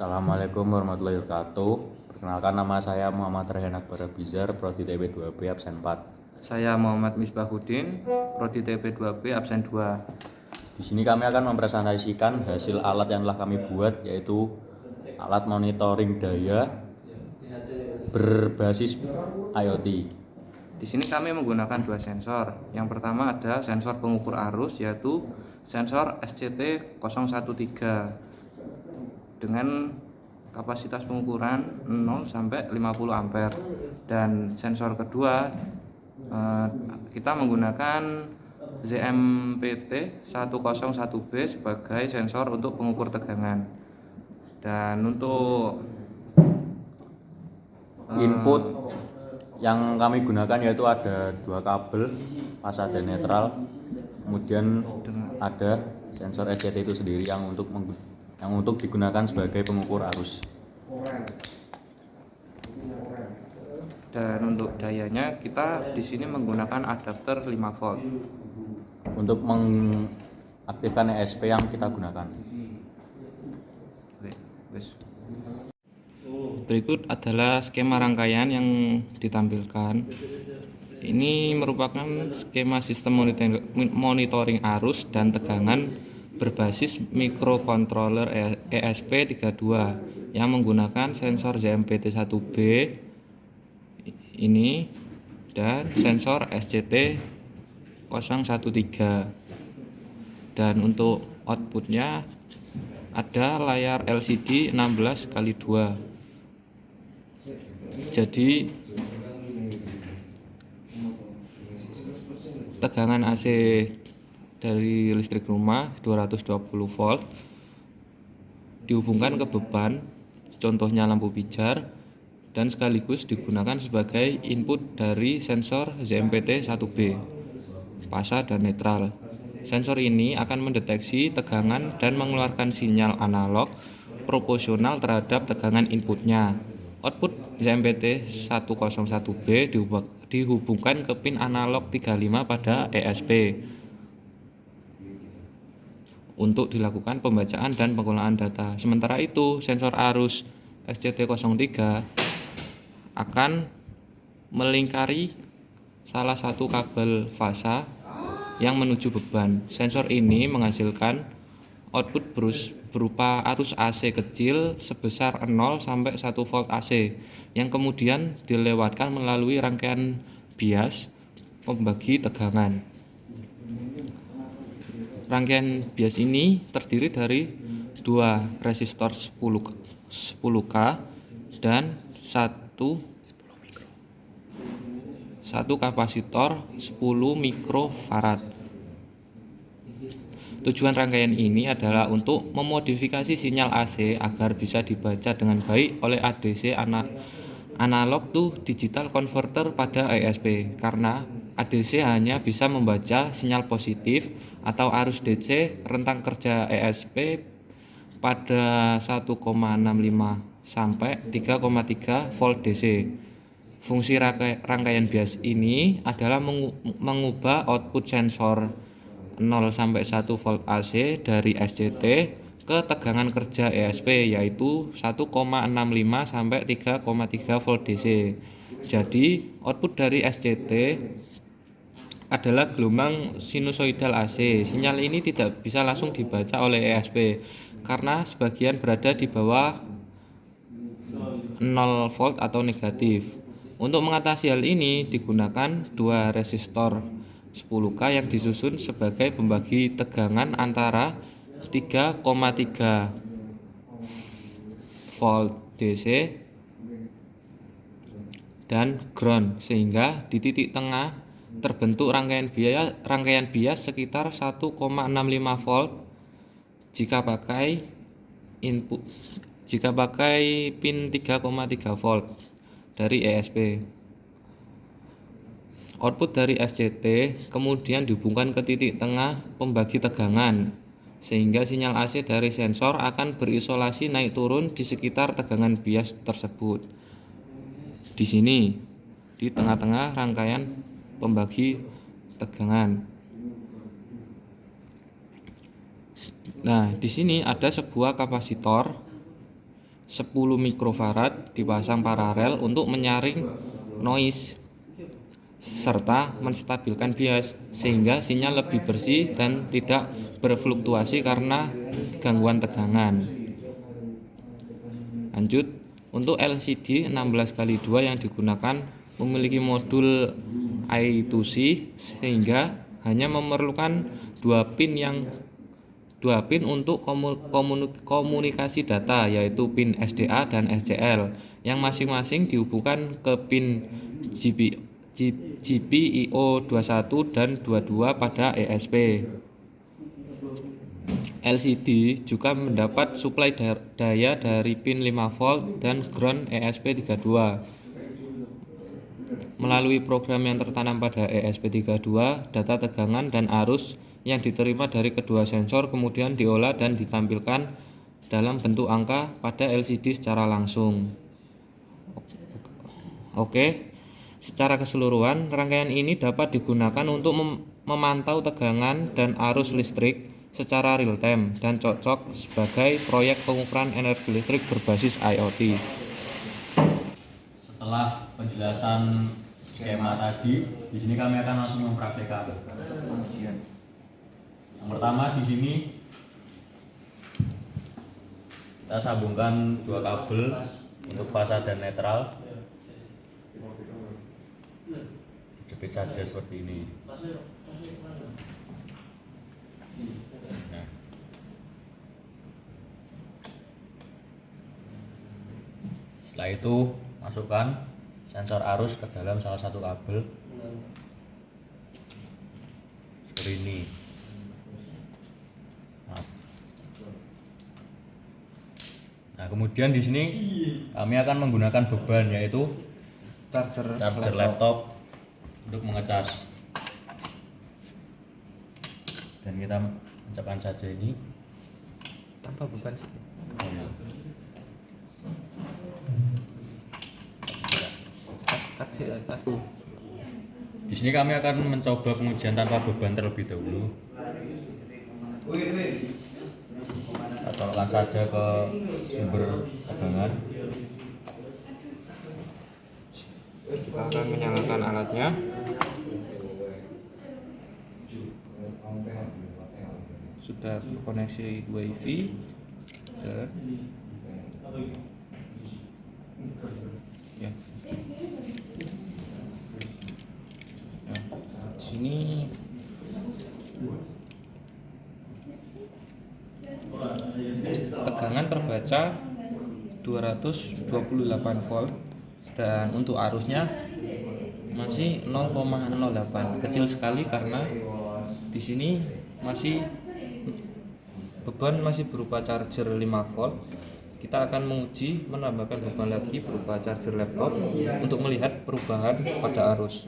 Assalamualaikum warahmatullahi wabarakatuh. Perkenalkan, nama saya Muhammad Rehan Akbar Bizar, Prodi TP 2B absen 4. Saya Muhammad Misbahuddin, Prodi TP 2B absen 2. Di sini kami akan mempresentasikan hasil alat yang telah kami buat, yaitu alat monitoring daya berbasis IoT. Di sini kami menggunakan dua sensor. Yang pertama ada sensor pengukur arus, yaitu sensor SCT-013 dengan kapasitas pengukuran 0 sampai 50 ampere. Dan sensor kedua kita menggunakan ZMPT 101B sebagai sensor untuk pengukur tegangan. Dan untuk Input yang kami gunakan yaitu ada dua kabel fasa dan netral, kemudian ada sensor SCT itu sendiri yang untuk digunakan sebagai pengukur arus. Dan untuk dayanya kita di sini menggunakan adapter 5 volt. Untuk mengaktifkan ESP yang kita gunakan. Berikut adalah skema rangkaian yang ditampilkan. Ini merupakan skema sistem monitoring arus dan tegangan berbasis microcontroller ESP32 yang menggunakan sensor ZMPT1B ini dan sensor SCT-013. Dan untuk outputnya ada layar LCD 16x2. Jadi tegangan AC dari listrik rumah 220 volt dihubungkan ke beban, contohnya lampu pijar, dan sekaligus digunakan sebagai input dari sensor ZMPT1B, fasa dan netral. Sensor ini akan mendeteksi tegangan dan mengeluarkan sinyal analog proporsional terhadap tegangan inputnya. Output ZMPT101B dihubungkan ke pin analog 35 pada ESP untuk dilakukan pembacaan dan penggunaan data. Sementara itu, sensor arus SCT-03 akan melingkari salah satu kabel fasa yang menuju beban. Sensor ini menghasilkan output berupa arus AC kecil sebesar 0 sampai 1 volt AC yang kemudian dilewatkan melalui rangkaian bias pembagi tegangan. Rangkaian bias ini terdiri dari dua resistor 10K dan satu kapasitor 10 mikrofarad. Tujuan rangkaian ini adalah untuk memodifikasi sinyal AC agar bisa dibaca dengan baik oleh ADC analog to digital converter pada ESP, karena ADC hanya bisa membaca sinyal positif atau arus DC rentang kerja ESP pada 1,65 sampai 3,3 volt DC. Fungsi rangkaian bias ini adalah mengubah output sensor 0 sampai 1 volt AC dari SCT ke tegangan kerja ESP, yaitu 1,65 sampai 3,3 volt DC. Jadi, output dari SCT adalah gelombang sinusoidal AC. Sinyal ini tidak bisa langsung dibaca oleh ESP karena sebagian berada di bawah 0 volt atau negatif. Untuk mengatasi hal ini digunakan dua resistor 10K yang disusun sebagai pembagi tegangan antara 3,3 volt DC dan ground, sehingga di titik tengah terbentuk rangkaian bias sekitar 1,65 volt jika pakai pin 3,3 volt dari ESP. Output dari SCT kemudian dihubungkan ke titik tengah pembagi tegangan, sehingga sinyal AC dari sensor akan berisolasi naik turun di sekitar tegangan bias tersebut. Di sini, di tengah-tengah rangkaian pembagi tegangan. Nah, di sini ada sebuah kapasitor 10 mikrofarad dipasang paralel untuk menyaring noise serta menstabilkan bias sehingga sinyal lebih bersih dan tidak berfluktuasi karena gangguan tegangan. Lanjut, untuk LCD 16x2 yang digunakan memiliki modul I2C sehingga hanya memerlukan dua pin untuk komunikasi data, yaitu pin SDA dan SCL yang masing-masing dihubungkan ke pin GPIO21 dan 22 pada ESP. LCD juga mendapat suplai daya dari pin 5V dan ground ESP32. Melalui program yang tertanam pada ESP32, data tegangan dan arus yang diterima dari kedua sensor kemudian diolah dan ditampilkan dalam bentuk angka pada LCD secara langsung. Oke, secara keseluruhan rangkaian ini dapat digunakan untuk memantau tegangan dan arus listrik secara real time dan cocok sebagai proyek pengukuran energi listrik berbasis IoT. Setelah penjelasan skema tadi, di sini kami akan langsung mempraktekkan. Yang pertama di sini kita sambungkan dua kabel untuk fasa dan netral. Jepit saja seperti ini. Nah. Setelah itu masukkan sensor arus ke dalam salah satu kabel seperti ini. Nah, kemudian di sini kami akan menggunakan beban, yaitu charger laptop untuk mengecas. Dan kita mencapkan saja ini Tanpa beban sih. Di sini kami akan mencoba pengujian tanpa beban terlebih dahulu. Kita colokkan saja ke sumber tegangan. Kita akan menyalakan alatnya. Sudah terkoneksi WiFi dan ya. Nah, di sini tegangan terbaca 228 volt dan untuk arusnya masih 0,08, kecil sekali karena di sini masih beban masih berupa charger 5 volt. Kita akan menguji menambahkan beban lagi berupa charger laptop untuk melihat perubahan pada arus.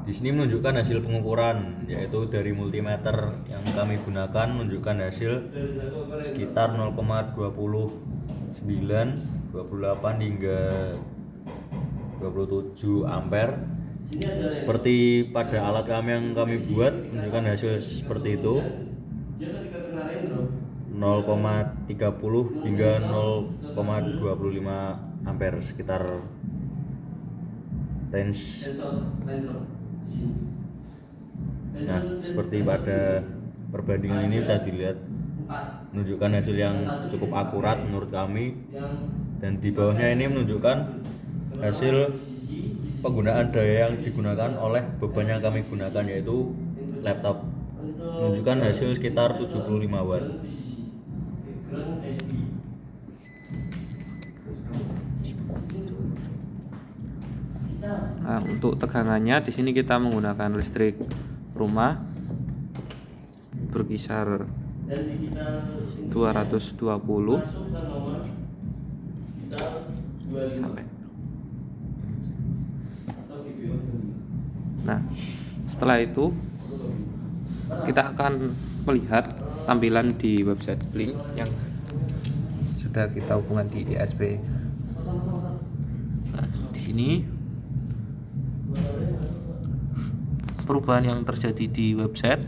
Di sini menunjukkan hasil pengukuran, yaitu dari multimeter yang kami gunakan menunjukkan hasil sekitar 0,29, 28 hingga 27 ampere. Seperti pada alat kami yang kami buat menunjukkan hasil seperti itu, 0,30 hingga 0,25 ampere, sekitar range. Nah, seperti pada perbandingan ini bisa dilihat menunjukkan hasil yang cukup akurat menurut kami, dan di bawahnya ini menunjukkan hasil penggunaan daya yang digunakan oleh beban yang kami gunakan, yaitu laptop, menunjukkan hasil sekitar 75 watt. Nah, untuk tegangannya di sini kita menggunakan listrik rumah berkisar 220 sampai. Nah, setelah itu kita akan melihat tampilan di website Blink yang sudah kita hubungkan di ESP. Nah, di sini perubahan yang terjadi di website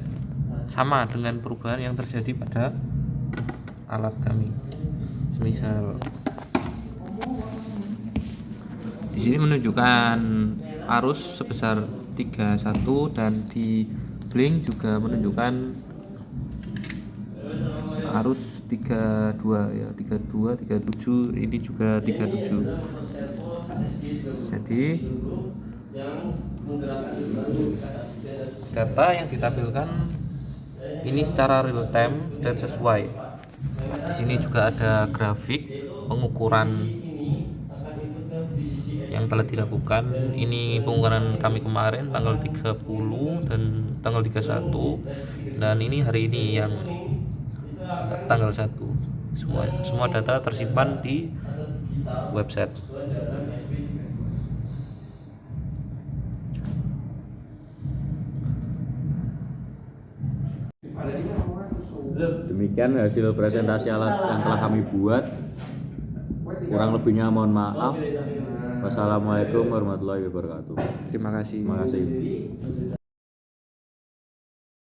sama dengan perubahan yang terjadi pada alat kami. Semisal di sini menunjukkan arus sebesar 31 dan di blink juga menunjukkan arus 32 ya, 32, 37, ini juga 37. Jadi data yang ditampilkan ini secara real time dan sesuai. Di sini juga ada grafik pengukuran yang telah dilakukan. Ini pengukuran kami kemarin tanggal 30 dan tanggal 31, dan ini hari ini yang tanggal 1. Semua data tersimpan di website. Demikian hasil presentasi alat yang telah kami buat. Kurang lebihnya mohon maaf. Wassalamualaikum warahmatullahi wabarakatuh. Terima kasih. Terima kasih.